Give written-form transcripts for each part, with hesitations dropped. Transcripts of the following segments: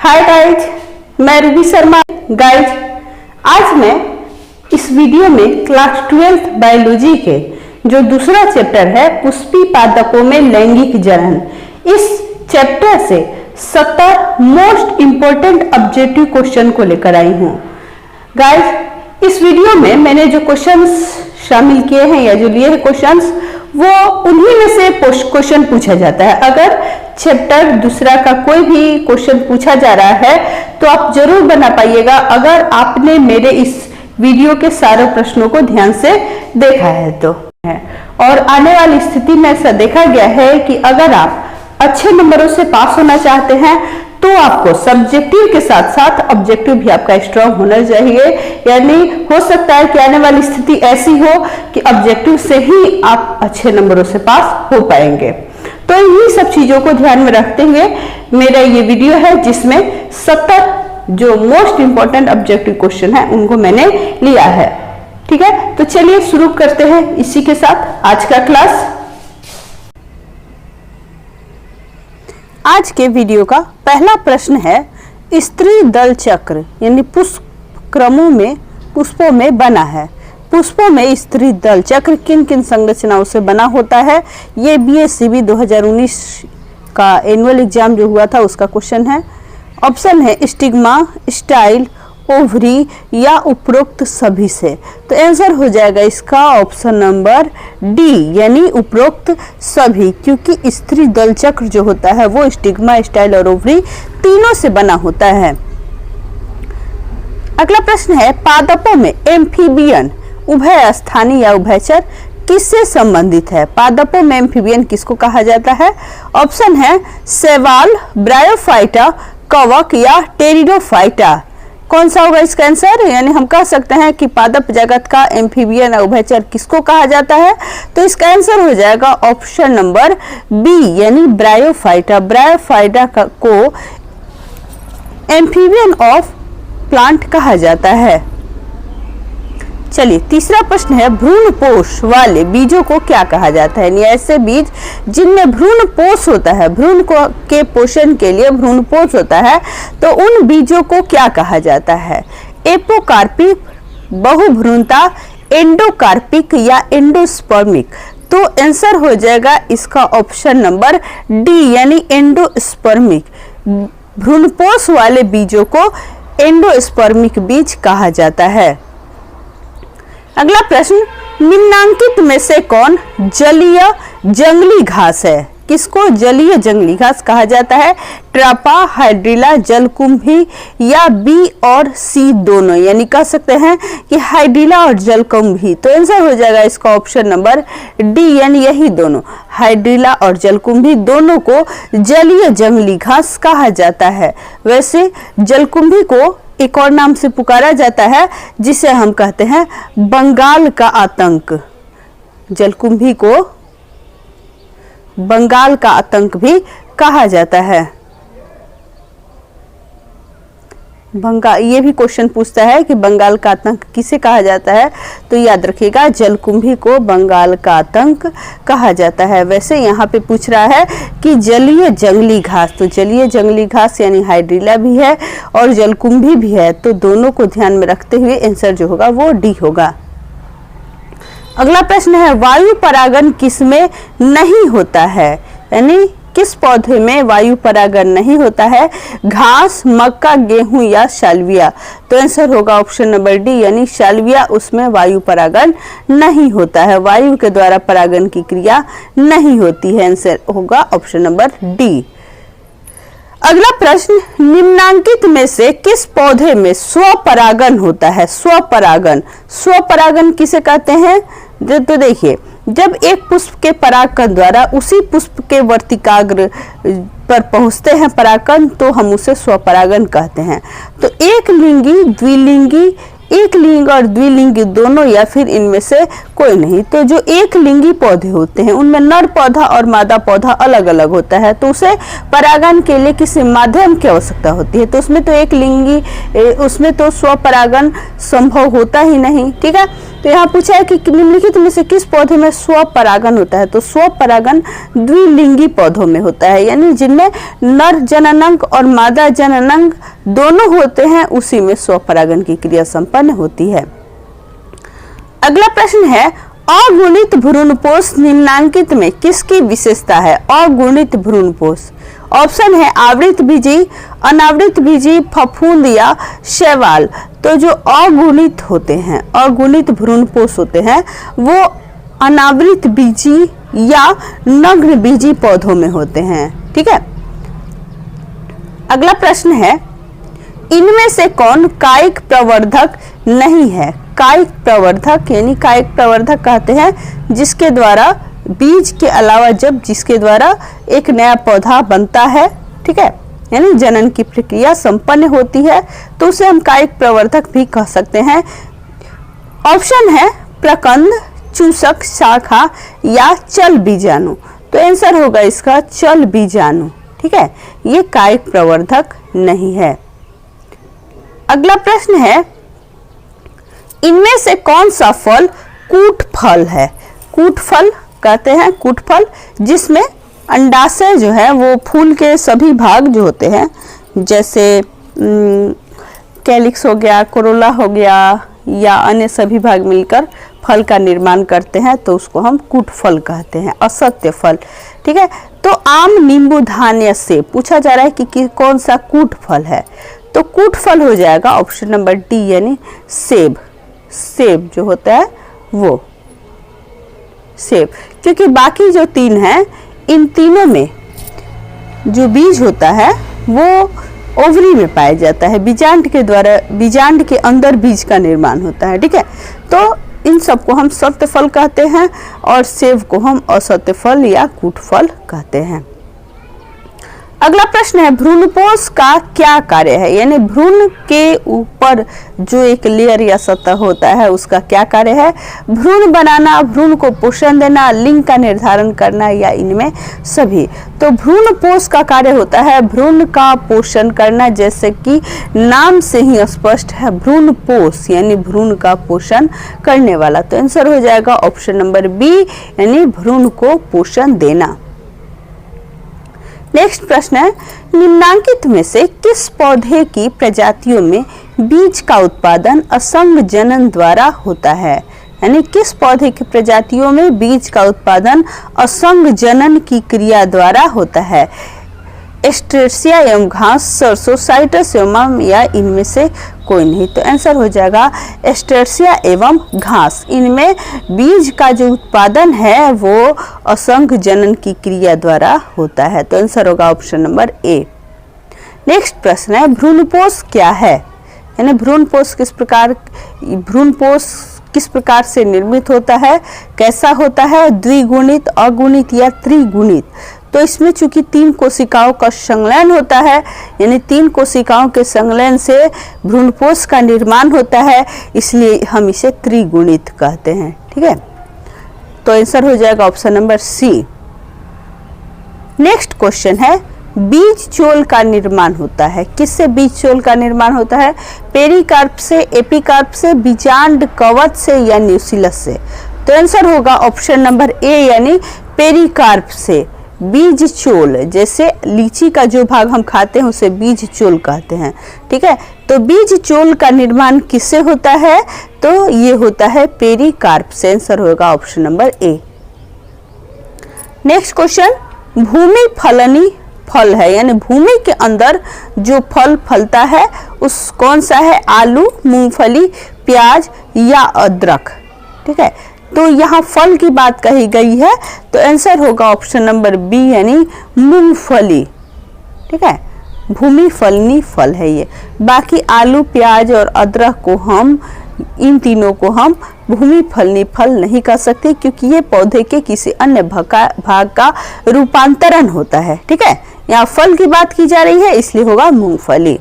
Hi guys, मैं Ruby Sharma. Guys, आज मैं इस वीडियो में क्लास 12th बायोलॉजी के जो दूसरा चैप्टर है पुष्पी पादपों में लैंगिक जनन, इस चैप्टर से 70 मोस्ट इंपोर्टेंट ऑब्जेक्टिव क्वेश्चन को लेकर आई हूँ। गाइज, इस वीडियो में मैंने जो क्वेश्चंस शामिल किए हैं या जो लिए हैं क्वेश्चंस, वो उन्हीं में से क्वेश्चन पूछा जाता है। अगर चैप्टर दूसरा का कोई भी क्वेश्चन पूछा जा रहा है तो आप जरूर बना पाइएगा अगर आपने मेरे इस वीडियो के सारे प्रश्नों को ध्यान से देखा है तो। और आने वाली स्थिति में ऐसा देखा गया है कि अगर आप अच्छे नंबरों से पास होना चाहते हैं तो आपको सब्जेक्टिव के साथ साथ ऑब्जेक्टिव भी आपका स्ट्रांग होना चाहिए। यानी हो सकता है कि आने वाली स्थिति ऐसी हो कि ऑब्जेक्टिव से ही आप अच्छे नंबरों से पास हो पाएंगे। तो इन्हीं सब चीजों को ध्यान में रखते हुए मेरा ये वीडियो है जिसमें 70 जो मोस्ट इंपॉर्टेंट ऑब्जेक्टिव क्वेश्चन है उनको मैंने लिया है। ठीक है, तो चलिए शुरू करते हैं इसी के साथ आज का क्लास। आज के वीडियो का पहला प्रश्न है, स्त्री दल चक्र यानी पुष्प क्रमों में पुष्पों में बना है। पुष्पों में स्त्री दल चक्र किन किन संरचनाओं से बना होता है? ये BSCB 2019 का एनुअल एग्जाम जो हुआ था उसका क्वेश्चन है। ऑप्शन है स्टिग्मा, स्टाइल, ओवरी या उपरोक्त सभी से। तो आंसर हो जाएगा इसका ऑप्शन नंबर डी यानी उपरोक्त सभी, क्योंकि स्त्री दल चक्र जो होता है वो स्टिग्मा, स्टाइल और ओवरी तीनों से बना होता है। अगला प्रश्न है, पादपों में एम्फीबियन उभय स्थानीय या उभयचर किससे संबंधित है? पादपों में एम्फीबियन किसको कहा जाता है? ऑप्शन है शैवाल, ब्रायोफाइटा, कवक या टेरिडोफाइटा। कौन सा होगा इसका आंसर? यानी हम कह सकते हैं कि पादप जगत का एम्फीबियन या उभयचर किसको कहा जाता है? तो इसका आंसर हो जाएगा ऑप्शन नंबर बी यानी ब्रायोफाइटा। ब्रायोफाइटा को एम्फीबियन ऑफ प्लांट कहा जाता है। चलिए, तीसरा प्रश्न है, भ्रूणपोष वाले बीजों को क्या कहा जाता है? यानी ऐसे बीज जिनमें भ्रूणपोष होता है, भ्रूण के पोषण के लिए भ्रूणपोष होता है, तो उन बीजों को क्या कहा जाता है? एपोकार्पिक, बहुभ्रूणता, एंडोकार्पिक या एंडोस्पर्मिक। तो आंसर हो जाएगा इसका ऑप्शन नंबर डी यानी एंडोस्पर्मिक। भ्रूणपोष वाले बीजों को एंडोस्पर्मिक बीज कहा जाता है। अगला प्रश्न, निम्नांकित में से कौन जलीय जंगली घास है? किसको जलीय जंगली घास कहा जाता है? ट्रापा, हाइड्रिला, जलकुंभी या बी और सी दोनों? यानी कह सकते हैं कि हाइड्रिला और जलकुंभी। तो आंसर हो जाएगा इसका ऑप्शन नंबर डी यानी यही दोनों, हाइड्रिला और जलकुंभी दोनों को जलीय जंगली घास कहा जाता है। वैसे जलकुंभी को एक और नाम से पुकारा जाता है जिसे हम कहते हैं बंगाल का आतंक। जलकुंभी को बंगाल का आतंक भी कहा जाता है। ये भी क्वेश्चन पूछता है कि बंगाल का आतंक किसे कहा जाता है? तो याद रखिएगा जलकुंभी को बंगाल का आतंक कहा जाता है। वैसे यहाँ पे पूछ रहा है कि जलीय जंगली घास, तो जलीय जंगली घास यानी हाइड्रिला भी है और जलकुंभी भी है, तो दोनों को ध्यान में रखते हुए आंसर जो होगा वो डी होगा। अगला प्रश्न है, वायु परागन किसमें नहीं होता है? यानी किस पौधे में वायु परागन नहीं होता है? घास, मक्का, गेहूं या साल्विया? तो आंसर होगा ऑप्शन नंबर डी यानी साल्विया, उसमें वायु परागन नहीं होता है, वायु के द्वारा परागन की क्रिया नहीं होती है। आंसर होगा ऑप्शन नंबर डी। अगला प्रश्न, निम्नांकित में से किस पौधे में स्वपरागन होता है? स्वपरागन, स्वपरागन किसे कहते हैं? तो देखिए, जब एक पुष्प के परागकण द्वारा उसी पुष्प के वर्तिकाग्र पर पहुंचते हैं परागकण तो हम उसे स्वपरागन कहते हैं। तो एक लिंगी, द्विलिंगी, एक लिंग और द्विलिंगी दोनों या फिर इनमें से कोई नहीं। तो जो एक लिंगी पौधे होते हैं उनमें नर पौधा और मादा पौधा अलग अलग होता है, तो उसे परागन के लिए किसी माध्यम की आवश्यकता होती है। तो उसमें तो एक लिंगी, उसमें तो स्वपरागन संभव होता ही नहीं। ठीक है, तो यहाँ पूछा है कि निम्नलिखित में से किस पौधे में स्वपरागन होता है। तो स्वपरागन द्विलिंगी पौधों में होता है, यानी जिनमें नर जननांग और मादा जननांग दोनों होते हैं उसी में स्वपरागन की क्रिया संपन्न होती है। अगला प्रश्न है, अगुणित भ्रूणपोष निम्नांकित में किसकी विशेषता है। अगुणित भ्रूणपोष, ऑप्शन है आवृत बीजी, अनावृत बीजी, फफूंद या शैवाल। तो जो अगुणित होते हैं, अगुणित भ्रूणपोष होते हैं, वो अनावृत बीजी या नग्न बीजी पौधों में होते हैं। ठीक है। अगला प्रश्न है, इनमें से कौन कायिक प्रवर्धक नहीं है। कायिक प्रवर्धक यानी कायिक प्रवर्धक कहते हैं जिसके द्वारा बीज के अलावा जब जिसके द्वारा एक नया पौधा बनता है, ठीक है, यानी जनन की प्रक्रिया संपन्न होती है, तो उसे हम कायिक प्रवर्धक भी कह सकते हैं। ऑप्शन है प्रकंद, चूसक, शाखा या चल बीजाणु। तो आंसर होगा इसका चल बीजाणु। ठीक है, ये कायिक प्रवर्धक नहीं है। अगला प्रश्न है, इनमें से कौन सा फल कूट फल है। कूट फल कहते हैं कूट फल जिसमें अंडाशय जो है वो फूल के सभी भाग जो होते हैं, जैसे कैलिक्स हो गया, कोरोला हो गया या अन्य सभी भाग मिलकर फल का निर्माण करते हैं, तो उसको हम कूट फल कहते हैं, असत्य फल। ठीक है। तो आम, नींबू, धान्य, सेब पूछा जा रहा है कि कौन सा कूट फल है। तो कूट फल हो जाएगा ऑप्शन नंबर डी यानी सेब। सेब जो होता है वो सेब, क्योंकि बाकी जो तीन हैं इन तीनों में जो बीज होता है वो ओवरी में पाया जाता है, बीजांड के द्वारा, बीजांड के अंदर बीज का निर्माण होता है। ठीक है। तो इन सबको हम सत्य फल कहते हैं और सेब को हम असत्य फल या कूट फल कहते हैं। अगला प्रश्न है, भ्रूणपोष का क्या कार्य है, यानी भ्रूण के ऊपर जो एक लेयर या सतह होता है उसका क्या कार्य है। भ्रूण बनाना, भ्रूण को पोषण देना, लिंग का निर्धारण करना या इनमें सभी। तो भ्रूणपोष का कार्य होता है भ्रूण का पोषण करना, जैसे कि नाम से ही स्पष्ट है, भ्रूणपोष यानी भ्रूण का पोषण करने वाला। तो आंसर हो जाएगा ऑप्शन नंबर बी यानी भ्रूण को पोषण देना। नेक्स्ट प्रश्न है, निम्नांकित में से किस पौधे की प्रजातियों में बीज का उत्पादन असंग जनन द्वारा होता है। यानी किस पौधे की प्रजातियों में बीज का उत्पादन असंग जनन की क्रिया द्वारा होता है। एस्ट्रेसिया एवं घास, सरसों, साइटस एवं या इनमें से कोई नहीं। तो आंसर हो जाएगा एस्ट्रेसिया एवं घास। इनमें बीज का जो उत्पादन है वो असंग जनन की क्रिया द्वारा होता है। तो आंसर होगा ऑप्शन नंबर ए। नेक्स्ट प्रश्न है, भ्रूणपोष क्या है, यानी भ्रूणपोष किस प्रकार से निर्मित होता है, कैसा होता है, द्विगुणित, अगुणित या त्रिगुणित। तो इसमें चूंकि 3 कोशिकाओं का संलयन होता है, यानी 3 कोशिकाओं के संलयन से भ्रूणपोष का निर्माण होता है, इसलिए हम इसे त्रिगुणित कहते हैं। ठीक है। तो आंसर हो जाएगा option number C. Next question है, बीज चोल का निर्माण होता है, किससे बीज चोल का निर्माण होता है। पेरिकार्प से, एपिकार्प से, बीजांड कवच से या न्यूसिलस से। तो आंसर होगा ऑप्शन नंबर ए यानी पेरिकार्प से। बीज चोल, जैसे लीची का जो भाग हम खाते हैं उसे बीज चोल कहते हैं। ठीक है। तो बीज चोल का निर्माण किससे होता है, तो ये होता है पेरिकार्प से। आंसर होगा option number A. Next question, भूमि फलनी फल है, यानी भूमि के अंदर जो फल फलता है उस कौन सा है, आलू, मूंगफली, प्याज या अदरक। ठीक है। तो यहाँ फल की बात कही गई है, तो आंसर होगा ऑप्शन नंबर बी यानी मूंगफली। ठीक है। भूमि फलनी फल है ये। बाकी आलू, प्याज और अदरक को हम, इन तीनों को हम भूमि फलनी फल नहीं कह सकते, क्योंकि ये पौधे के किसी अन्य भाग का रूपांतरण होता है। ठीक है। यहाँ फल की बात की जा रही है इसलिए होगा मूंगफली।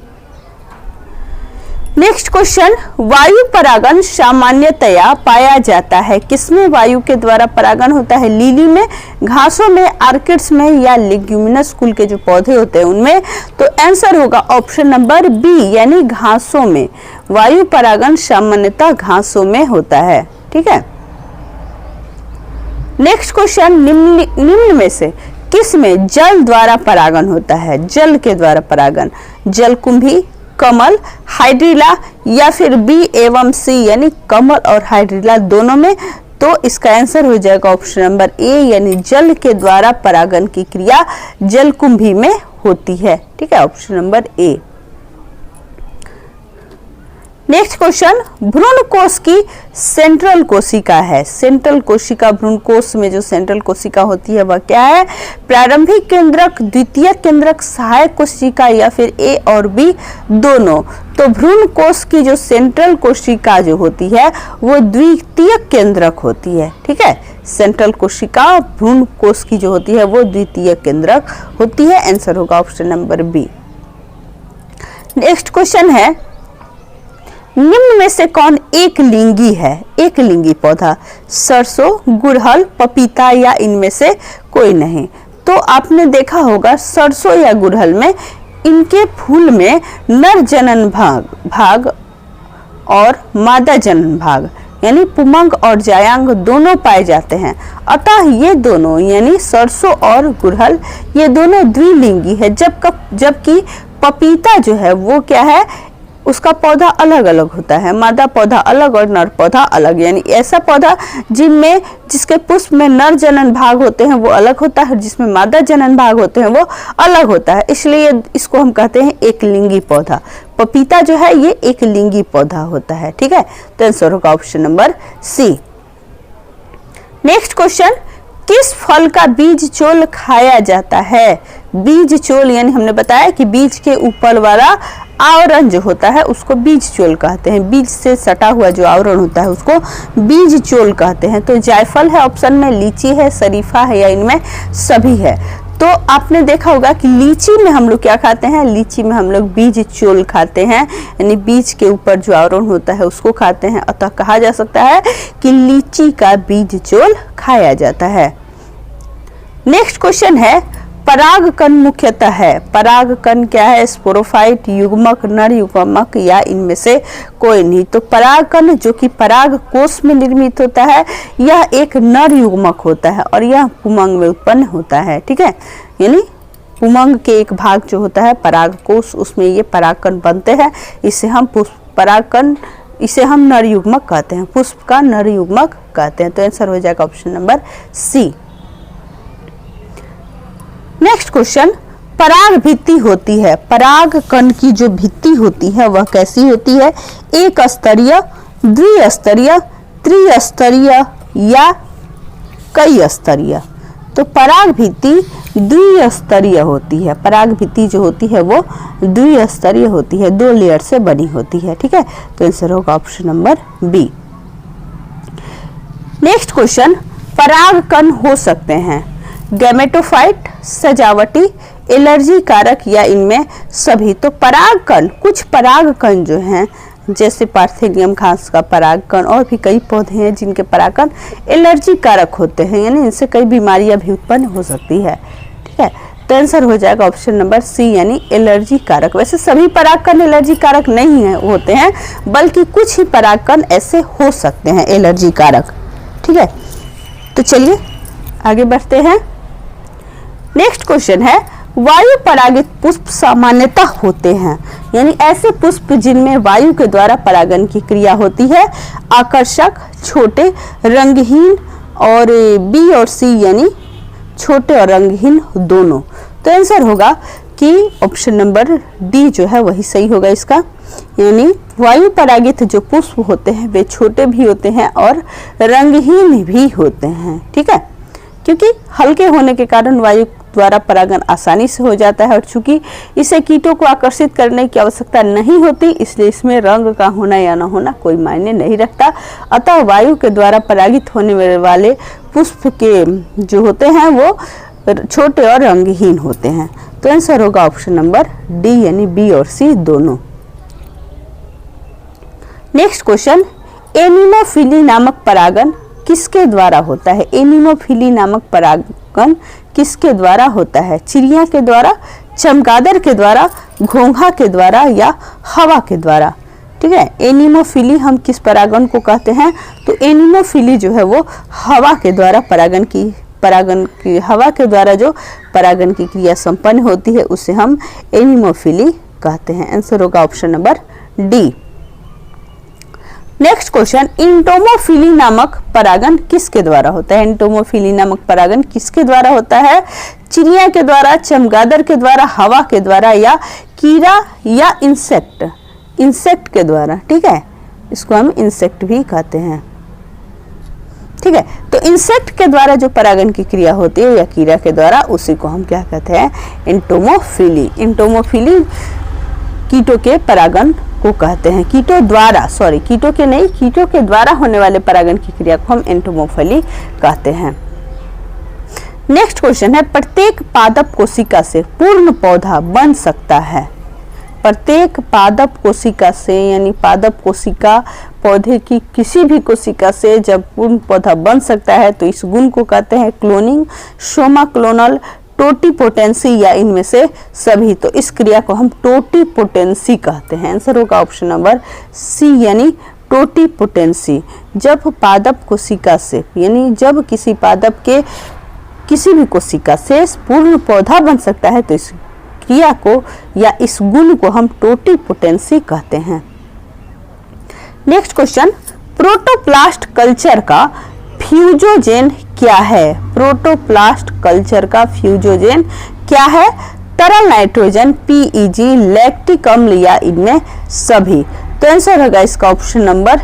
नेक्स्ट क्वेश्चन, वायु परागन सामान्यतया पाया जाता है किसमें वायु के द्वारा परागन होता है। लिली में, घासों में, आर्किड्स में या लेग्यूमिनस कुल के जो पौधे होते हैं उनमें। तो आंसर होगा ऑप्शन नंबर बी यानी घासों में। वायु परागन सामान्यतः घासों में होता है। ठीक ठीक है। नेक्स्ट क्वेश्चन, निम्न में से किस में जल द्वारा परागण होता है? जल के द्वारा परागण, जलकुंभी, कमल, हाइड्रिला या फिर बी एवं सी यानी कमल और हाइड्रिला दोनों में? तो इसका आंसर हो जाएगा ऑप्शन नंबर ए यानी जल के द्वारा परागण की क्रिया जलकुंभी में होती है, ठीक है, option number A. Next question, भ्रूण कोश की सेंट्रल कोशिका है। सेंट्रल कोशिका, भ्रूण कोश में जो सेंट्रल कोशिका होती है वह क्या है? प्रारंभिक केंद्रक, द्वितीय केंद्रक, सहायक कोशिका या फिर ए और बी दोनों? तो भ्रूण कोश की जो सेंट्रल कोशिका जो होती है वो द्वितीय केंद्रक होती है, ठीक है। सेंट्रल कोशिका भ्रूण कोश की जो होती है वो द्वितीय केंद्रक होती है। आंसर होगा option number B. Next question है, निम्न में से कौन एक लिंगी है? एक लिंगी पौधा, सरसों, गुड़हल, पपीता या इनमें से कोई नहीं? तो आपने देखा होगा सरसों या गुड़हल में इनके फूल में नर जनन भाग और मादा जनन भाग यानी पुमंग और जायांग दोनों पाए जाते हैं। अतः ये दोनों यानी सरसों और गुड़हल ये दोनों द्विलिंगी है, जबकि पपीता जो है वो क्या है, उसका पौधा अलग अलग होता है, मादा पौधा अलग और नर पौधा अलग। यानी ऐसा पौधा जिसके पुष्प में नर जनन भाग होते हैं वो अलग होता है, जिसमें मादा जनन भाग होते हैं वो अलग होता है, इसलिए इसको हम कहते हैं एक लिंगी पौधा। पपीता जो है ये एक लिंगी पौधा होता है, ठीक है। तो आंसर होगा option number C. Next question, किस फल का बीज चोल खाया जाता है? बीज चोल यानी हमने बताया कि बीज के ऊपर वाला आवरण जो होता है उसको बीज चोल कहते हैं। बीज से सटा हुआ जो आवरण होता है उसको बीज चोल कहते हैं। तो जायफल है ऑप्शन में, लीची है, शरीफा है या इनमें सभी है? तो आपने देखा होगा कि लीची में हम लोग क्या खाते हैं? लीची में हम लोग बीज चोल खाते हैं, यानी बीज के ऊपर जो आवरण होता है उसको खाते हैं। अतः कहा जा सकता है कि लीची का बीज चोल खाया जाता है। नेक्स्ट क्वेश्चन है, परागकण मुख्यतः है। परागकण क्या है? स्पोरोफाइट, युग्मक, नर युग्मक या इनमें से कोई नहीं? तो परागकण जो कि पराग कोश में निर्मित होता है यह एक नर युग्मक होता है और यह पुमंग में उत्पन्न होता है, ठीक है। यानी पुमंग के एक भाग जो होता है पराग कोश उसमें ये परागकण बनते हैं, इसे हम परागकण इसे हम नर युग्मक कहते हैं, पुष्प का नर युग्मक कहते हैं। तो आंसर हो जाएगा option number C. Next question, पराग भित्ति होती है। पराग कण की जो भित्ति होती है वह कैसी होती है? एक स्तरीय, द्विस्तरीय, त्रिस्तरीय या कई स्तरीय? तो पराग भित्ति द्विस्तरीय होती है। पराग भित्ति जो होती है वो द्विस्तरीय होती है, 2 लेयर से बनी होती है, ठीक है। तो आंसर होगा option number B. Next question, पराग कण हो सकते हैं गैमेटोफाइट, सजावटी, एलर्जी कारक या इनमें सभी? तो परागकण, कुछ परागकण जो हैं जैसे पार्थेनियम घास का परागकण और भी कई पौधे हैं जिनके परागकण एलर्जी कारक होते हैं, यानी इनसे कई बीमारियां भी उत्पन्न हो सकती है, ठीक है। तो आंसर हो जाएगा ऑप्शन नंबर सी यानी एलर्जी कारक। वैसे सभी परागकण एलर्जी कारक नहीं है होते हैं, बल्कि कुछ ही परागकण ऐसे हो सकते हैं एलर्जी कारक, ठीक है। तो चलिए आगे बढ़ते हैं। नेक्स्ट क्वेश्चन है, वायु परागित पुष्प सामान्यतः होते हैं, यानी ऐसे पुष्प जिनमें वायु के द्वारा परागण की क्रिया होती है, आकर्षक, छोटे, रंगहीन और बी और सी यानी छोटे और रंगहीन दोनों? तो आंसर होगा कि ऑप्शन नंबर डी जो है वही सही होगा इसका, यानी वायु परागित जो पुष्प होते हैं वे छोटे भी होते हैं और रंगहीन भी होते हैं, ठीक है। क्योंकि हल्के होने के कारण वायु द्वारा परागण आसानी से हो जाता है और चूंकि इसे कीटों को आकर्षित करने की आवश्यकता नहीं होती, इसलिए इसमें रंग का होना या न होना कोई मायने नहीं रखता। अतः वायु के द्वारा परागित होने वाले पुष्प के जो होते हैं वो छोटे और रंगहीन होते हैं। तो आंसर होगा ऑप्शन नंबर डी यानी बी और सी दोनों। नेक्स्ट क्वेश्चन, एनिमोफिली नामक परागण किसके द्वारा होता है? एनिमोफिली नामक परागण किसके द्वारा होता है? चिड़िया के द्वारा, चमगादड़ के द्वारा, घोंघा के द्वारा या हवा के द्वारा? ठीक ठीक है। एनिमोफिली हम किस परागन को कहते हैं? तो एनिमोफिली जो है वो हवा के द्वारा हवा के द्वारा जो परागन की क्रिया संपन्न होती है उसे हम एनिमोफिली कहते हैं। आंसर होगा option number D. Next question, entomophily नामक परागन किसके द्वारा होता है? इंटोमोफिली नामक परागन किसके द्वारा होता है? चिड़िया के द्वारा, चमगादड़ के द्वारा, हवा के द्वारा या कीड़ा या इंसेक्ट के द्वारा। ठीक है, इसको हम इंसेक्ट भी कहते हैं। ठीक है, तो इंसेक्ट के द्वारा जो परागन की क्रिया होती है या कीड़ा के द्वारा, उसी को हम क्या कहते हैं? एंटोमोफिली। एंटोमोफिली कीटों के परागन को कहते हैं। कीटों के द्वारा होने वाले परागन की क्रिया को हम एंटोमोफिली कहते हैं। नेक्स्ट क्वेश्चन है, प्रत्येक पादप कोशिका से पूर्ण पौधा बन सकता है? प्रत्येक पादप कोशिका से, यानी पादप कोशिका पौधे की किसी भी कोशिका से जब पूर्ण पौधा बन सकता है तो इस गुण को कहते हैं क्लोनिंग, सोमा क्लोनल, टोटीपोटेंसी या इनमें से सभी। तो इस क्रिया को हम टोटीपोटेंसी कहते हैं। आंसर होगा ऑप्शन नंबर सी, यानी टोटीपोटेंसी। जब पादप कोशिका से, यानी जब किसी पादप के किसी भी कोशिका से पूर्ण पौधा बन सकता है तो इस क्रिया को या इस गुण को हम टोटीपोटेंसी कहते हैं। नेक्स्ट क्वेश्चन, प्रोटोप्लास्ट कल्चर का फ्यूजोजेन क्या है? प्रोटोप्लास्ट कल्चर का फ्यूजोजेन क्या है? तरल नाइट्रोजन, पीईजी, लैक्टिक अम्ल या इनमें सभी। तो आंसर होगा इसका ऑप्शन नंबर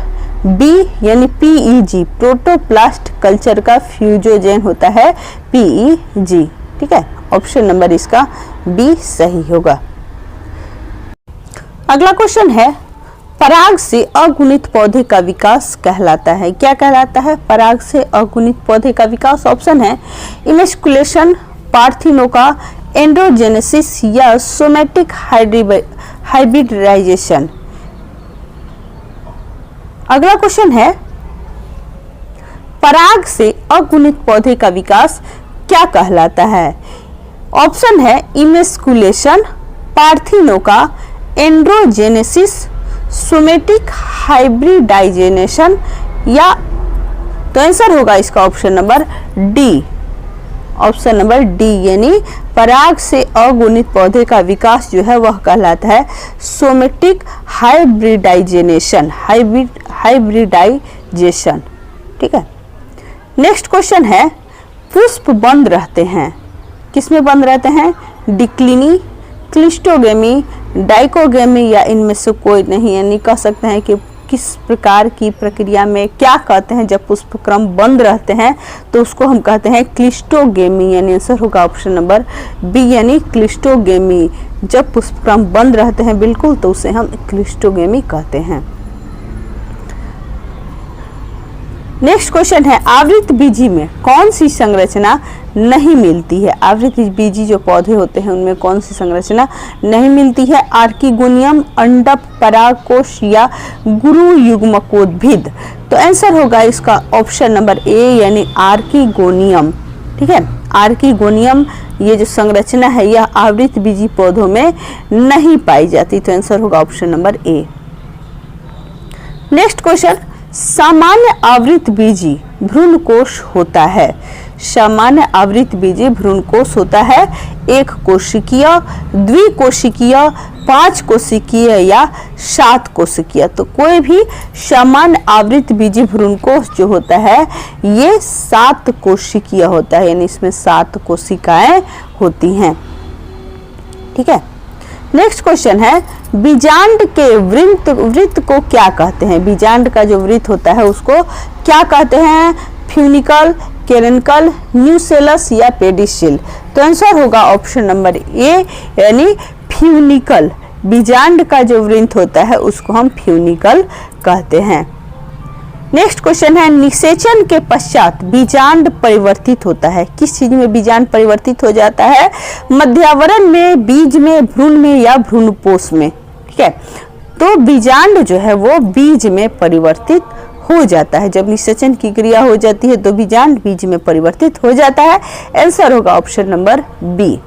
बी, यानी पीईजी। प्रोटोप्लास्ट कल्चर का फ्यूजोजेन होता है पीईजी। ठीक है, ऑप्शन नंबर इसका बी सही होगा। अगला क्वेश्चन है, पराग से अगुणित पौधे का विकास कहलाता है? क्या कहलाता है पराग से अगुणित पौधे का विकास? ऑप्शन है इमेस्कुलेशन, पार्थिनोका, एंड्रोजेनेसिस या सोमेटिक हाइब्रिडाइजेशन। अगला क्वेश्चन है, पराग से अगुणित पौधे का विकास क्या कहलाता है? ऑप्शन है इमेस्कुलेशन, पार्थिनोका, एंड्रोजेनेसिस, सोमेटिक हाइब्रिडाइजेशन या। तो आंसर होगा इसका option number D. Option number D, यानी पराग से अगुणित पौधे का विकास जो है वह कहलाता है सोमेटिक हाइब्रिडाइजेशन। हाइब्रिडाइजेशन। ठीक है। नेक्स्ट क्वेश्चन है, पुष्प बंद रहते हैं, किसमें बंद रहते हैं? डिक्लिनी, क्लिस्टोगेमी, डाइकोगेमी या इनमें से कोई नहीं। यानी कह सकते हैं कि किस प्रकार की प्रक्रिया में क्या कहते हैं जब पुष्पक्रम बंद रहते हैं, तो उसको हम कहते हैं क्लिस्टोगेमी। यानी आंसर होगा ऑप्शन नंबर बी, यानी क्लिस्टोगेमी। जब पुष्पक्रम बंद रहते हैं बिल्कुल तो उसे हम क्लिस्टोगेमी कहते हैं। नेक्स्ट क्वेश्चन है, आवृत बीजी में कौन सी संरचना नहीं मिलती है? आवृत बीजी जो पौधे होते हैं उनमें कौन सी संरचना नहीं मिलती है? आर्किगोनियम, अंडप, परागकोश या गुरु युग्मकोद्भिद। तो आंसर होगा इसका ऑप्शन नंबर ए, यानी आर्किगोनियम। ठीक है, आर्किगोनियम ये जो संरचना है यह आवृत बीजी पौधों में नहीं पाई जाती। तो आंसर होगा option number A. Next question, सामान्य आवृत बीजी भ्रूणकोश होता है? सामान्य आवृत बीजी भ्रूणकोश होता है एक कोशिकीय, द्विकोशिकीय, 5 कोशिकीय या 7 कोशिकीय। तो कोई भी सामान्य आवृत बीजी भ्रूणकोश जो होता है ये 7 कोशिकीय होता है, यानी इसमें 7 कोशिकाएं होती हैं। ठीक है। नेक्स्ट क्वेश्चन है, बीजांड के वृत्त को क्या कहते हैं? बीजांड का जो वृत्त होता है उसको क्या कहते हैं? फ्यूनिकल, केरेनकल, न्यूसेलस या पेडिसिल। तो आंसर होगा ऑप्शन नंबर ए, यानी फ्यूनिकल। बीजांड का जो वृत्त होता है उसको हम फ्यूनिकल कहते हैं। नेक्स्ट क्वेश्चन है, निषेचन के पश्चात बीजांड परिवर्तित होता है? किस चीज में बीजांड परिवर्तित हो जाता है? मध्यावरण में, बीज में, भ्रूण में या भ्रूणपोष में। ठीक है, तो बीजांड जो है वो बीज में परिवर्तित हो जाता है। जब निषेचन की क्रिया हो जाती है तो बीजांड बीज में परिवर्तित हो जाता है। आंसर होगा option number B.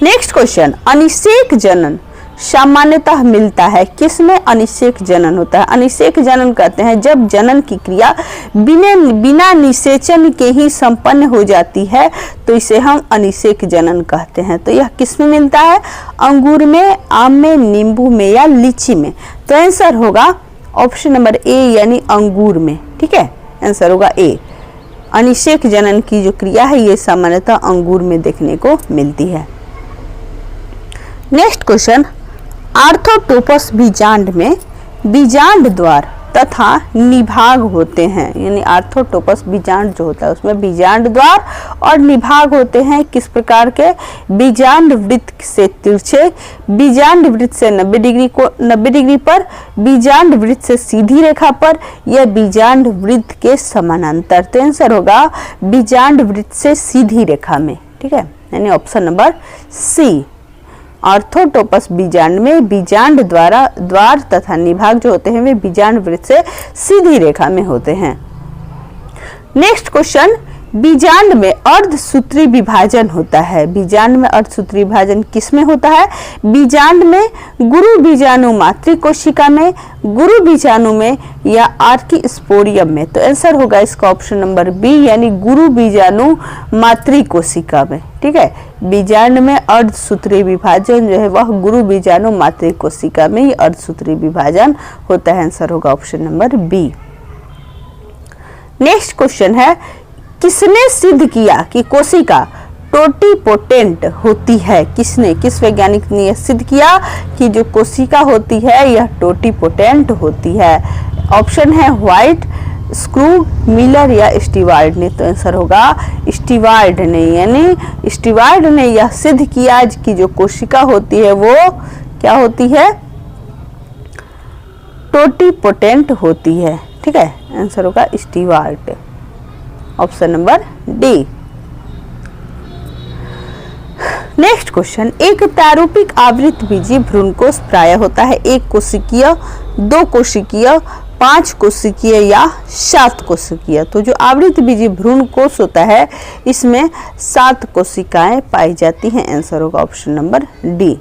Next question, अनिषेक जनन सामान्यतः मिलता है, किसमें? अनिषेक जनन होता है। अनिषेक जनन कहते हैं जब जनन की क्रिया बिना निषेचन के ही संपन्न हो जाती है, तो इसे हम अनिषेक जनन कहते हैं। तो यह किसमें मिलता है? अंगूर में, आम में, नींबू में या लीची में। तो आंसर होगा ऑप्शन नंबर ए यानी अंगूर में। ठीक है, आंसर होगा ए। अनिषेक जनन की जो क्रिया है ये सामान्यतः अंगूर में देखने को मिलती है। नेक्स्ट क्वेश्चन, आर्थोटोपस बीजांड में बीजांड द्वार तथा निभाग होते हैं, यानी आर्थोटोपस बीजांड जो होता है उसमें बीजांड द्वार और निभाग होते हैं किस प्रकार के? बीजांड वृत्त से तिरछे, बीजांड वृत्त से 90 डिग्री पर, बीजांड वृत्त से सीधी रेखा पर या बीजांड वृत्त के समानांतर। तो आंसर होगा बीजांड वृत्त से सीधी रेखा में। ठीक है, यानी ऑप्शन नंबर सी। आर्थोटोपस बीजांड में बीजांड द्वार तथा निभाग जो होते हैं वे बीजांड वृत्त से सीधी रेखा में होते हैं। नेक्स्ट क्वेश्चन, बीजांड में अर्धसूत्री विभाजन होता है। बीजांड में अर्धसूत्री विभाजन किसमें होता है? बीजांड में, गुरु बीजाणु मातृ कोशिका में, गुरु बीजाणु में या आर्किस्पोरियम में। तो आंसर होगा इसका ऑप्शन नंबर बी यानी गुरु बीजाणु मातृ कोशिका में। ठीक है, बीजांड में अर्धसूत्री विभाजन जो है वह गुरु बीजाणु मातृ कोशिका में ही अर्धसूत्री विभाजन होता है। आंसर होगा option number B. Next question है, किसने सिद्ध किया कि कोशिका टोटीपोटेंट होती है? किस वैज्ञानिक ने सिद्ध किया कि जो कोशिका होती है यह टोटीपोटेंट होती है? ऑप्शन है व्हाइट, स्क्रू, मिलर या स्टीवार्ड ने। तो आंसर होगा स्टीवार्ड ने, यानी स्टीवार्ड ने यह सिद्ध किया कि जो कोशिका होती है वो क्या होती है? टोटीपोटेंट होती है। ठीक है, आंसर होगा steward, option number D. Next question, एक प्रारूपिक आवृतबीजी भ्रूणकोश प्राय होता है 1 कोशिकीय, 2 कोशिकीय, 5 कोशिकीय या 7 कोशिकीय। तो जो आवृतबीजी भ्रूणकोश होता है इसमें 7 कोशिकाएं पाई जाती हैं। आंसर होगा option number D.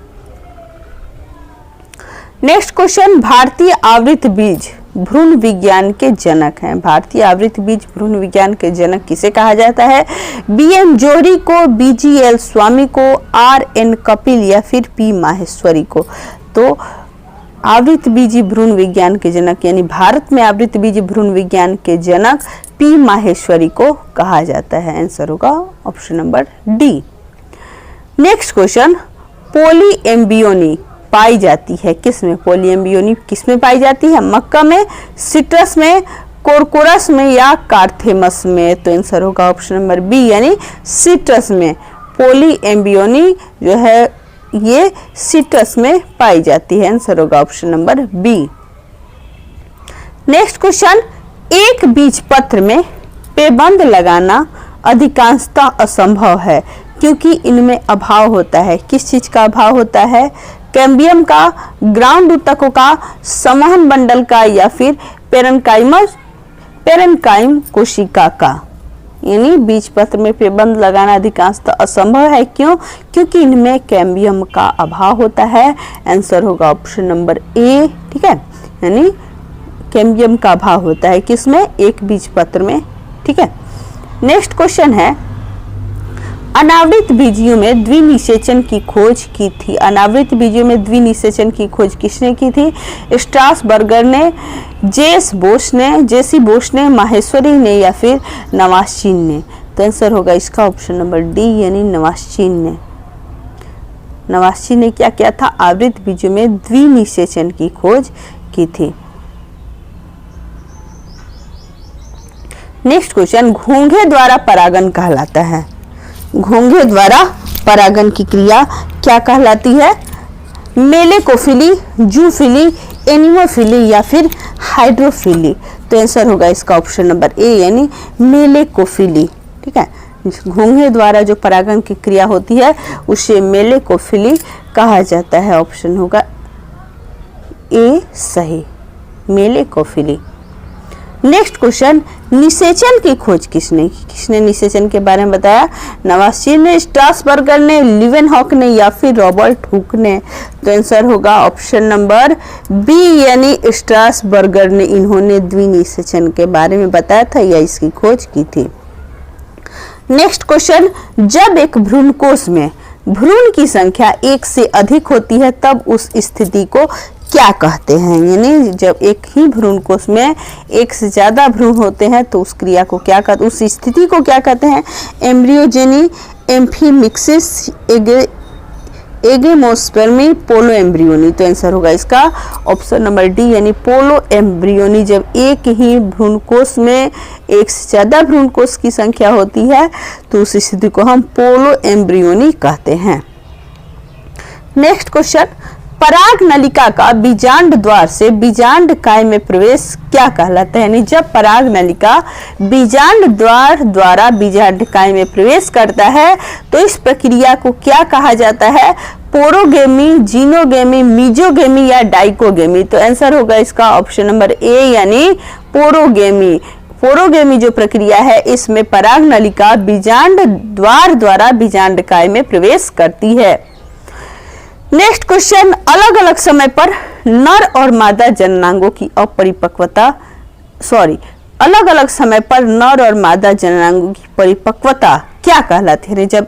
Next question, भारतीय आवृतबीज भ्रूण विज्ञान के जनक हैं। भारतीय आवृतबीज भ्रूण विज्ञान के जनक किसे कहा जाता है? बीएम जोहरी को, बीजीएल स्वामी को, आरएन कपिल या फिर पी माहेश्वरी को। तो आवृतबीजी भ्रूण विज्ञान के जनक यानी भारत में आवृतबीजी भ्रूण विज्ञान के जनक पी माहेश्वरी को कहा जाता है। आंसर होगा option number D. Next question, polyembryony पाई जाती है किसमें? पोलीएम्बियोनी किसमें पाई जाती है? मक्का में, सिट्रस में, कोरकोरस में या कार्थेमस में। तो आंसर होगा ऑप्शन नंबर बी यानी सिट्रस में। पोलीएम्बियोनी जो है ये सिट्रस में पाई जाती है। आंसर होगा option number B. Next question, एक बीजपत्र में पेबंद लगाना अधिकांशतः असंभव है क्योंकि इनमें अभाव होता है। किस चीज का अभाव होता है? कैम्बियम का, ग्राउंड ऊतकों का, संवहन मंडल का या फिर पेरेन्काइम कोशिका का। यानी बीजपत्र में पेबंद लगाना अधिकांशतः असंभव है। क्यों? क्योंकि इनमें कैम्बियम का अभाव होता है। आंसर होगा ऑप्शन नंबर ए। ठीक है, यानी कैम्बियम का अभाव होता है किसमें? एक बीजपत्र में। ठीक है, नेक्स्ट क्वेश्चन है, अनावृत बीजियों में द्विनिषेचन की खोज की थी। अनावृत बीजियों में द्विनिषेचन की खोज किसने की थी? स्ट्रासबर्गर ने, जेसी बोस ने, माहेश्वरी ने या फिर नवाश्चीन ने। तो आंसर होगा इसका ऑप्शन नंबर डी यानी नवाश्चीन ने। नवाश्चीन ने क्या किया था? आवृत बीजों में द्विनिषेचन की खोज की थी। नेक्स्ट क्वेश्चन, घोंघे द्वारा परागण कहलाता है। घोंघे द्वारा परागण की क्रिया क्या कहलाती है? मेलेकोफिली, जूफिली, एनिमोफिली या फिर हाइड्रोफिली। तो आंसर होगा इसका ऑप्शन नंबर ए यानी मेलेकोफिली। ठीक है, घोंघे द्वारा जो परागण की क्रिया होती है उसे मेलेकोफिली कहा जाता है। ऑप्शन होगा ए सही, मेलेकोफिली। नेक्स्ट क्वेश्चन, निषेचन की खोज किसने की? किसने निषेचन के बारे में बताया? नवासीर ने, स्ट्रासबर्गर ने, लीवेनहॉक ने या फिर रॉबर्ट हुक ने? तो आंसर होगा ऑप्शन नंबर बी यानी स्ट्रासबर्गर ने। इन्होंने द्विनिषेचन के बारे में बताया था या इसकी खोज की थी। नेक्स्ट क्वेश्चन, जब एक भ्रूणकोश में भ्रूण की संख्या एक से अधिक होती है तब उस स्थिति को क्या कहते हैं? यानी जब एक ही भ्रूणकोश में एक से ज्यादा भ्रूण होते हैं तो उस क्रिया को क्या कहते, उस स्थिति को क्या कहते हैं? एम्ब्रियोजेनी, एम्फीमिक्सिस, एगेमोस्पर्मी, पोलो एम्ब्रियोनी। तो आंसर होगा इसका ऑप्शन नंबर डी यानी पोलो एम्ब्रियोनी। जब एक ही भ्रूणकोश में एक से ज्यादा भ्रूणकोश की संख्या होती है तो उस स्थिति को हम पोलो एम्ब्रियोनी कहते हैं। नेक्स्ट क्वेश्चन, पराग नलिका का बीजांड द्वार से बीजांड काय में प्रवेश क्या कहलाता है? यानी जब पराग नलिका बीजांड द्वार द्वारा बीजांड काय में प्रवेश करता है तो इस प्रक्रिया को क्या कहा जाता है? पोरोगेमी, जीनोगेमी, मीजोगेमी या डाइकोगेमी? तो आंसर होगा इसका ऑप्शन नंबर ए यानी पोरोगेमी। पोरोगेमी जो प्रक्रिया है इसमें पराग नलिका बीजांड द्वार द्वारा बीजांड काय में प्रवेश करती है। नेक्स्ट क्वेश्चन, अलग अलग समय पर नर और मादा जननांगों की अपरिपक्वता अलग अलग समय पर नर और मादा जननांगों की परिपक्वता क्या कहलाती है? जब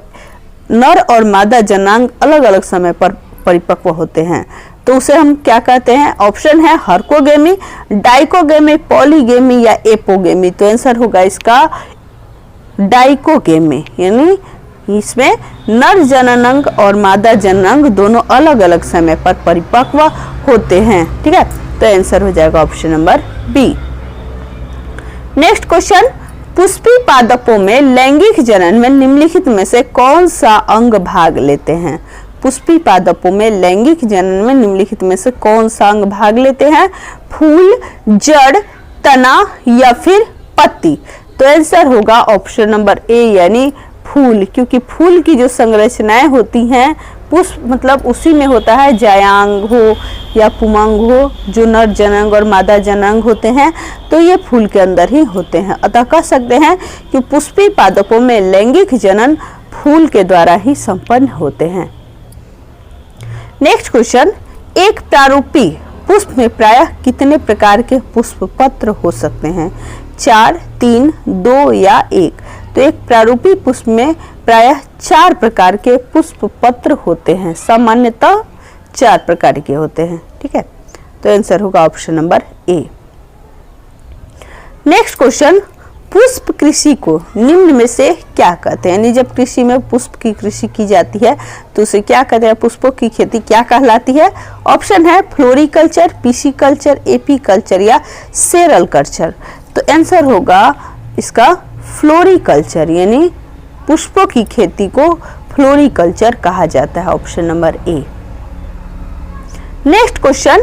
नर और मादा जननांग अलग अलग समय पर परिपक्व होते हैं तो उसे हम क्या कहते हैं? ऑप्शन है हर्कोगेमी, डाइकोगेमी, पॉलीगेमी या एपोगेमी। तो आंसर होगा इसका डाइकोगेमी यानी इसमें नर जननांग और मादा जननांग दोनों अलग अलग समय पर परिपक्व होते हैं। ठीक है, तो आंसर हो जाएगा option number B. Next question, पुष्पी पादपों में लैंगिक जनन में निम्नलिखित में से कौन सा अंग भाग लेते हैं? पुष्पी पादपों में लैंगिक जनन में निम्नलिखित में से कौन सा अंग भाग लेते हैं? फूल, जड़, तना या फिर पत्ती? तो आंसर होगा ऑप्शन नंबर ए यानी फूल, क्योंकि फूल की जो संरचनाएं होती हैं पुष्प मतलब उसी में होता है, जायांग हो या पुमंग हो, जो नर जनांग और मादा जनांग होते हैं तो ये फूल के अंदर ही होते हैं। अतः कह सकते हैं कि पुष्पी पादपों में लैंगिक जनन फूल के द्वारा ही संपन्न होते हैं। नेक्स्ट क्वेश्चन, एक प्रारूपी पुष्प में प्रायः कितने प्रकार के पुष्प पत्र हो सकते हैं? 4, 3, 2 या 1? तो एक प्रारूपी पुष्प में प्रायः 4 प्रकार के पुष्प पत्र होते हैं। सामान्यतः 4 प्रकार के होते हैं। ठीक है, तो आंसर होगा option number A. Next question, पुष्प कृषि को निम्न में से क्या कहते हैं? यानी जब कृषि में पुष्प की कृषि की जाती है तो उसे क्या कहते हैं? पुष्पों की खेती क्या कहलाती है? ऑप्शन है फ्लोरिकल्चर, पिसिकल्चर, एपीकल्चर या सेरल कल्चर। तो आंसर होगा इसका फ्लोरिकल्चर यानी पुष्पों की खेती को फ्लोरिकल्चर कहा जाता है। Option number A. Next question,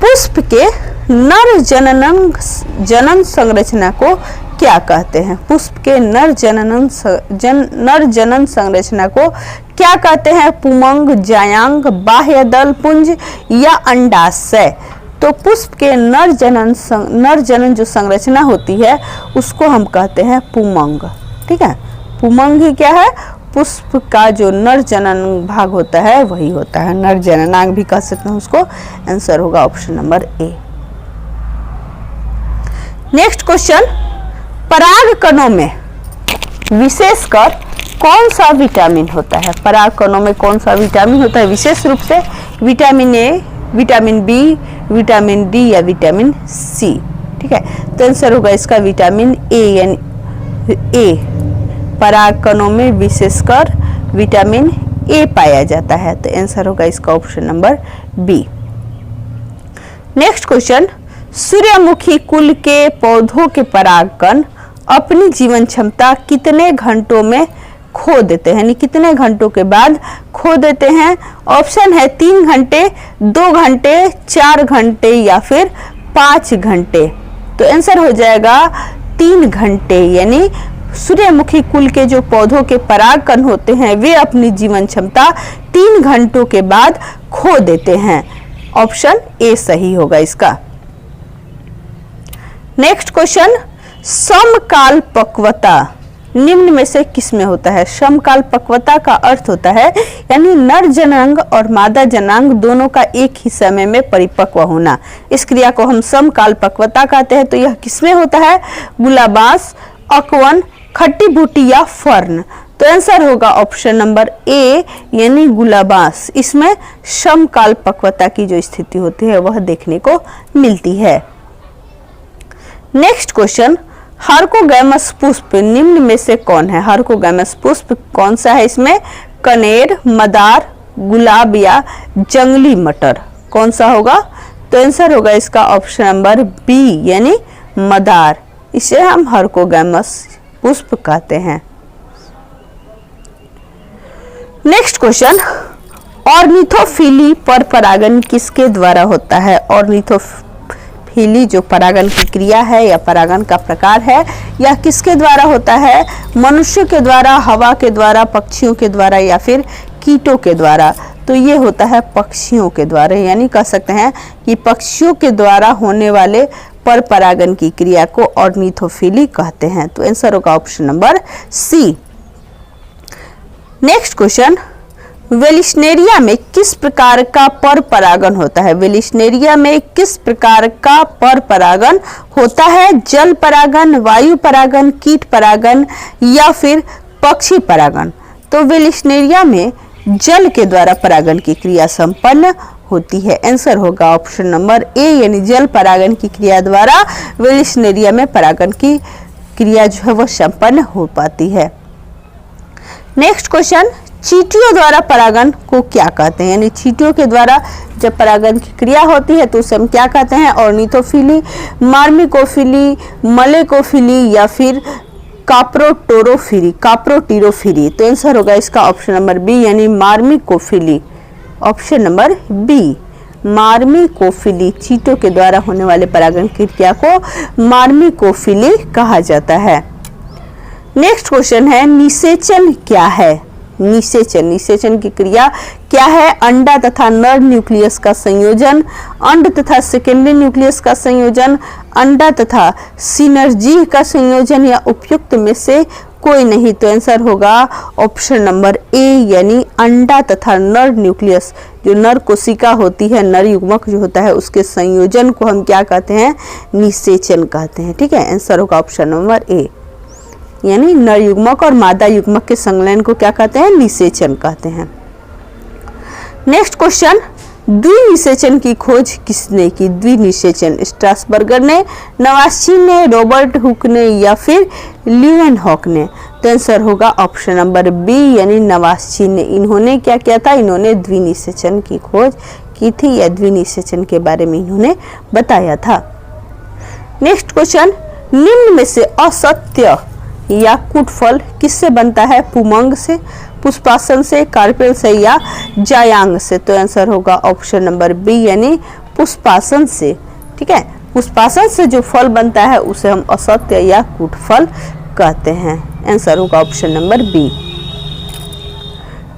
पुष्प के नर जनन संरचना को क्या कहते हैं? पुष्प के नर जनन संरचना को क्या कहते हैं? पुमंग, जायांग, बाह्यदल पुंज या अंडाशय? तो पुष्प के नर जनन जो संरचना होती है उसको हम कहते हैं पुमंग। ठीक है, पुमंग ही क्या है? पुष्प का जो नर जनन भाग होता है वही होता है, नर जननांग भी कह सकते हैं उसको। आंसर होगा option number A. Next question, पराग कणों में विशेषकर कौन सा विटामिन होता है? पराग कणों में कौन सा विटामिन होता है? विशेष रूप से vitamin A, vitamin B, vitamin D या विटामिन सी? ठीक है, तो आंसर होगा इसका विटामिन ए यानी ए। पराग कणों में विशेषकर विटामिन ए पाया जाता है, तो आंसर होगा इसका option number B. Next question, सूर्यमुखी कुल के पौधों के परागकण अपनी जीवन क्षमता कितने घंटों में खो देते हैं? यानी कितने घंटों के बाद खो देते हैं? ऑप्शन है 3 घंटे, 2 घंटे, 4 घंटे या फिर 5 घंटे? तो आंसर हो जाएगा 3 घंटे यानी सूर्यमुखी कुल के जो पौधों के परागकण होते हैं वे अपनी जीवन क्षमता 3 घंटों के बाद खो देते हैं। ऑप्शन ए सही होगा इसका। नेक्स्ट क्वेश्चन, समकाल पक्वता निम्न में से किस में होता है? समकाल पक्वता का अर्थ होता है यानी नर जनांग और मादा जनांग दोनों का एक ही समय में परिपक्व होना। इस क्रिया को हम समकाल पक्वता कहते हैं। तो यह किसमें होता है? गुलाबास, अकवन, खट्टी बूटी या फर्न। तो आंसर होगा ऑप्शन नंबर ए यानी गुलाबास। इसमें समकाल पक्वता की जो स्थिति होती है वह देखने को मिलती है। नेक्स्ट क्वेश्चन, हार्कोगैमस पुष्प निम्न में से कौन है? हार्कोगैमस पुष्प कौन सा है? इसमें कनेर, मदार, गुलाब या जंगली मटर, कौन सा होगा? तो आंसर होगा इसका ऑप्शन नंबर बी यानी मदार। इसे हम हार्कोगैमस पुष्प कहते हैं। नेक्स्ट क्वेश्चन, ऑर्निथोफिली पर परागन किसके द्वारा होता है? ऑर्निथोफिली जो परागन की क्रिया है या परागन का प्रकार है यह किसके द्वारा होता है? मनुष्य के द्वारा, हवा के द्वारा, पक्षियों के द्वारा या फिर कीटों के द्वारा? तो ये होता है पक्षियों के द्वारा, यानी कह सकते हैं कि पक्षियों के द्वारा होने वाले पर परागन की क्रिया को ऑर्निथोफिली कहते हैं। तो आंसर होगा option number C. Next question, Vallisneria में किस प्रकार का पर परागन होता है? वेलिस्नेरिया में किस प्रकार का पर परागन होता है? जल परागन, वायु परागन, कीट परागन या फिर पक्षी परागन? तो वेलिस्नेरिया में जल के द्वारा परागन की क्रिया संपन्न होती है। आंसर होगा ऑप्शन नंबर ए यानी जल परागन की क्रिया द्वारा वेलिस्नेरिया में परागन की क्रिया जो है वह संपन्न हो पाती है। नेक्स्ट क्वेश्चन, चींटियों द्वारा परागन को क्या कहते हैं? यानी चींटियों के द्वारा जब परागन की क्रिया होती है तो उसे हम क्या कहते हैं? ऑर्निथोफिली, मार्मिकोफिली, मलेकोफिली या फिर काप्रोटीरोफिली। तो आंसर होगा इसका ऑप्शन नंबर बी यानी मार्मिकोफिली। ऑप्शन नंबर बी मार्मिकोफिली, चींटियों के द्वारा होने वाले परागन की क्रिया को मार्मिकोफिली कहा जाता है। नेक्स्ट क्वेश्चन है, निषेचन क्या है? निषेचन की क्रिया क्या है? अंडा तथा नर न्यूक्लियस का संयोजन, अंड तथा सेकेंडरी न्यूक्लियस का संयोजन, अंडा तथा सिनर्जी का संयोजन या उपयुक्त में से कोई नहीं। तो आंसर होगा ऑप्शन नंबर ए यानी अंडा तथा नर न्यूक्लियस, जो नर कोशिका होती है, नर युग्मक जो होता है उसके संयोजन को हम क्या कहते हैं? निषेचन कहते हैं। ठीक है, आंसर होगा ऑप्शन नंबर ए यानी नर युग्मक और मादा युग्मक के संलयन को क्या कहते हैं? निषेचन कहते हैं। नेक्स्ट क्वेश्चन, द्विनिषेचन की खोज किसने की? द्विनिषेचन स्ट्रासबर्गर ने, नवास्ची ने, रॉबर्ट हुक ने या फिर ल्यूवेनहॉक ने? तो आंसर होगा ऑप्शन नंबर बी यानी नवास्ची ने। इन्होंने क्या किया था? इन्होंने द्विनिषेचन की खोज की थी या द्विनिषेचन के बारे में इन्होंने बताया था। नेक्स्ट क्वेश्चन, निम्न में से असत्य या कुटफल किससे बनता है? पुमंग से, पुष्पासन से, कार्पेल से या जायांग से? तो आंसर होगा ऑप्शन नंबर बी यानी पुष्पासन से। ठीक है, पुष्पासन से जो फल बनता है उसे हम असत्य या कुटफल कहते हैं। आंसर होगा option number B.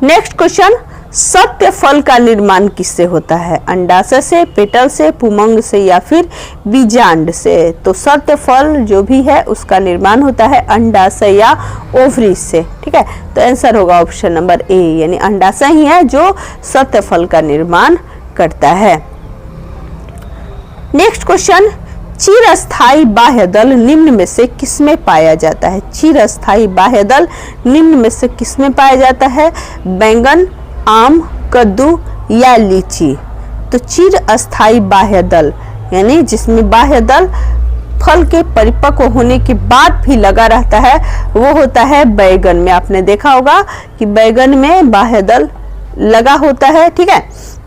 Next question, सत्य फल का निर्माण किससे होता है? अंडाशय से, पेटल से, पुमंग से या फिर बीजांड से? तो सत्य फल जो भी है उसका निर्माण होता है अंडाशय या ओवरी से। ठीक है, तो आंसर होगा ऑप्शन नंबर ए यानी अंडाशय ही है जो सत्य फल का निर्माण करता है। नेक्स्ट क्वेश्चन, चिरस्थायी बाह्य दल निम्न में से किसमें पाया जाता है? चिरस्थायी बाह्य दल निम्न में से किसमें पाया जाता है? बैंगन, आम, कद्दू या लीची? तो चिर अस्थायी बाह्य दल यानी जिसमें बाह्य दल फल के परिपक्व होने के बाद भी लगा रहता है वो होता है बैगन में। आपने देखा होगा कि बैगन में बाह्य दल लगा होता है। ठीक है,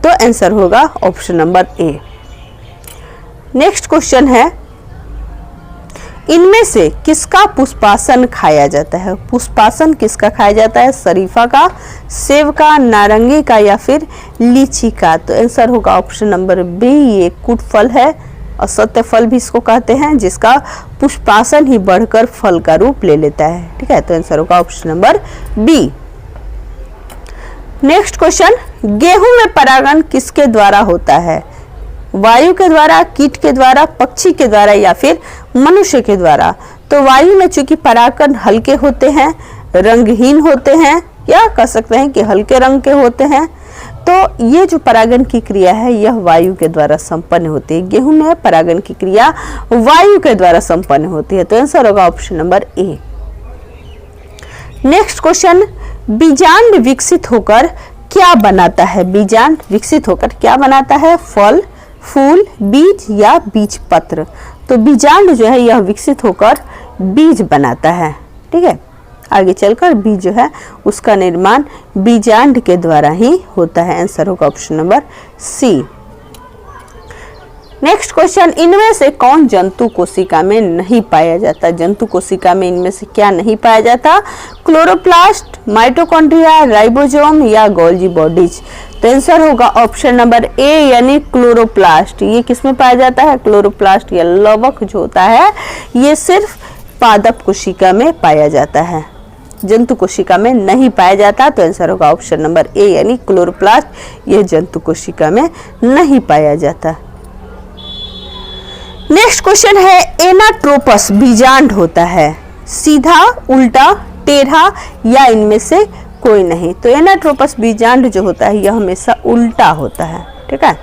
तो आंसर होगा option number A. Next question है, इनमें से किसका पुष्पासन खाया जाता है? पुष्पासन किसका खाया जाता है? शरीफा का, सेब का, नारंगी का या फिर लीची का? तो आंसर होगा ऑप्शन नंबर बी, ये कुटफल है, असत्य फल भी इसको कहते हैं, जिसका पुष्पासन ही बढ़कर फल का रूप ले लेता है। ठीक है, तो आंसर होगा option number B. Next question, गेहूं में परागन किसके द्वारा होता है? वायु के द्वारा, कीट के द्वारा, पक्षी के द्वारा या फिर मनुष्य के द्वारा? तो वायु में चूंकि परागकण हल्के होते हैं, रंगहीन होते हैं, या कह सकते हैं कि हल्के रंग के होते हैं, तो ये जो परागण की क्रिया है यह वायु के द्वारा संपन्न होती है। गेहूं में परागण की क्रिया वायु के द्वारा संपन्न होती है। तो आंसर होगा option number A. Next question, बीजांड विकसित होकर क्या बनाता है? बीजांड विकसित होकर क्या बनाता है? फल, फूल, बीज या बीज पत्र। तो बीजांड जो है यह विकसित होकर बीज बनाता है। ठीक है, आगे चलकर बीज जो है उसका निर्माण बीजांड के द्वारा ही होता है। आंसर होगा option number C. Next question, इनमें से कौन जंतु कोशिका में नहीं पाया जाता? जंतु कोशिका में इनमें से क्या नहीं पाया जाता? क्लोरोप्लास्ट, माइटोकॉन्ड्रिया, राइबोसोम या गोल्गी बॉडीज। तो आंसर होगा ऑप्शन नंबर ए यानी क्लोरोप्लास्ट। ये किसमें पाया जाता है? क्लोरोप्लास्ट या लवक जो होता है ये सिर्फ पादप कोशिका में पाया जाता है, जंतु कोशिका में नहीं पाया जाता। तो आंसर होगा ऑप्शन नंबर ए यानी क्लोरोप्लास्ट, यह जंतु कोशिका में नहीं पाया जाता। नेक्स्ट क्वेश्चन है, एनाट्रोपस बीजांड होता है सीधा, उल्टा, टेढ़ा या इनमें से कोई नहीं? तो एनाट्रोपस बीजांड जो होता है यह हमेशा उल्टा होता है। ठीक है,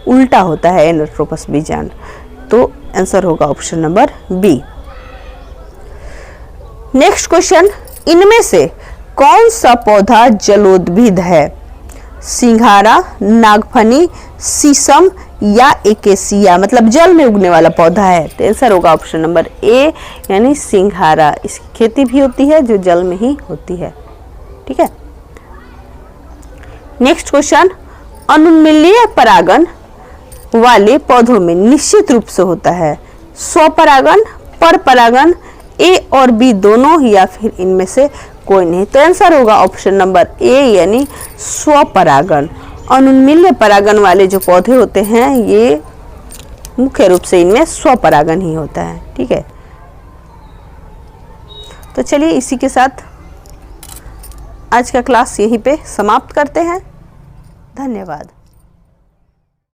उल्टा होता है एनाट्रोपस बीजांड। तो आंसर होगा option number B. Next question, इनमें से कौन सा पौधा जलोद्भिद है? सिंघाड़ा, नागफनी, शीशम या एकेसिया, मतलब जल में उगने वाला पौधा है। तो आंसर होगा ऑप्शन नंबर ए यानी सिंघाड़ा। इसकी खेती भी होती है जो जल में ही होती है। ठीक है, नेक्स्ट क्वेश्चन, अनुमीलिय परागण वाले पौधों में निश्चित रूप से होता है स्वपरागण, परपरागण, ए और बी दोनों या फिर इनमें से कोई नहीं? तो आंसर होगा ऑप्शन नंबर ए यानी स्वपरागण। अनुमीलिय परागण वाले जो पौधे होते हैं ये मुख्य रूप से इनमें स्वपरागण ही होता है। ठीक है, तो चलिए इसी के साथ आज का क्लास यहीं पे समाप्त करते हैं। धन्यवाद।